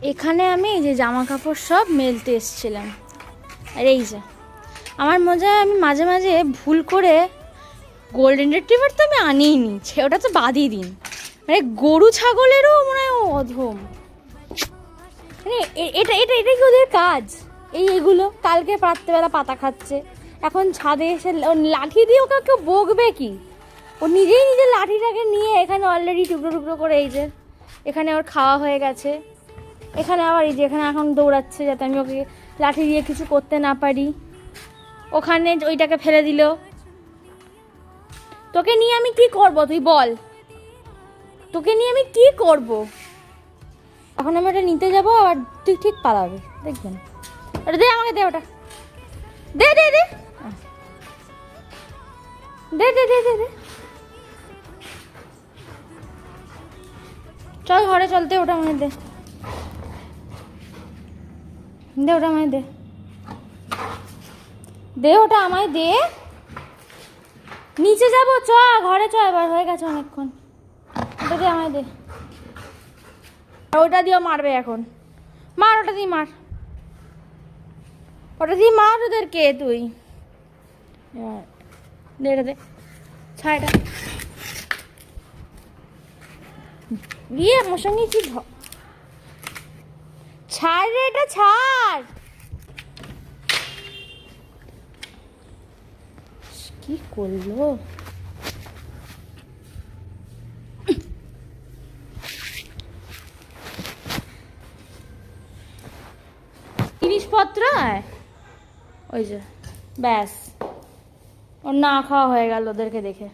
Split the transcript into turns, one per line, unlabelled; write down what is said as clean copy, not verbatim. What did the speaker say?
এখানে আমি এই যে জামা কাপড় সব মেলতে এসেছিলাম, আর এই যে আমার মজা, আমি মাঝে মাঝে ভুল করে গোল্ডেন রিট্রিভার তো আমি আনিই নি, ওটা তো বাদই দিন, মানে গরু ছাগলেরও মনে হয় অধম, মানে এটা এটা এটা কি ওদের কাজ? এইগুলো কালকে রাত্রেবেলা পাতা খাচ্ছে, এখন ছাদে এসে লাঠি দিয়ে ওকে কেউ বকবে কি? ও নিজেই নিজের লাঠিটাকে নিয়ে এখানে অলরেডি টুকরো টুকরো করে, এই যে এখানে ওর খাওয়া হয়ে গেছে, এখানে আবার এই যে এখানে এখন দৌড়াচ্ছে যাতে আমি ওকে লাঠি দিয়ে কিছু করতে না পারি, ওখানে ওইটাকে ফেলে দিল। তোকে নিয়ে আমি কি করব তুই বল, তোকে নিয়ে আমি কি করব? এখন আমি ওটা নিতে যাবো, আর তুই ঠিক পালাবে দেখবেন। ওটা দে আমাকে, দে ওটা, দে দে দে দে দে দে দে দে চল ঘরে চলতে, ওটা আমায় দে, দে ওটা আমায় দে, দে ওটা আমায় দে, নিচে যাবো, চ ঘরে চ, এবার হয়ে গেছে অনেকক্ষণ, ওটা দিয়ে আমায় দে, ওটা দিয়েও মারবে এখন, মার ওটা দিয়ে মার, ওটা দিয়ে মার ওদেরকে তুই, দে এটা দে, ছাড়টা গিয়ে আমার সঙ্গে কি ছাড় রে, এটা ছাড়, কি করলো? জিনিসপত্র ওই যে ব্যাস, ওর না খাওয়া হয়ে গেল ওদেরকে দেখে।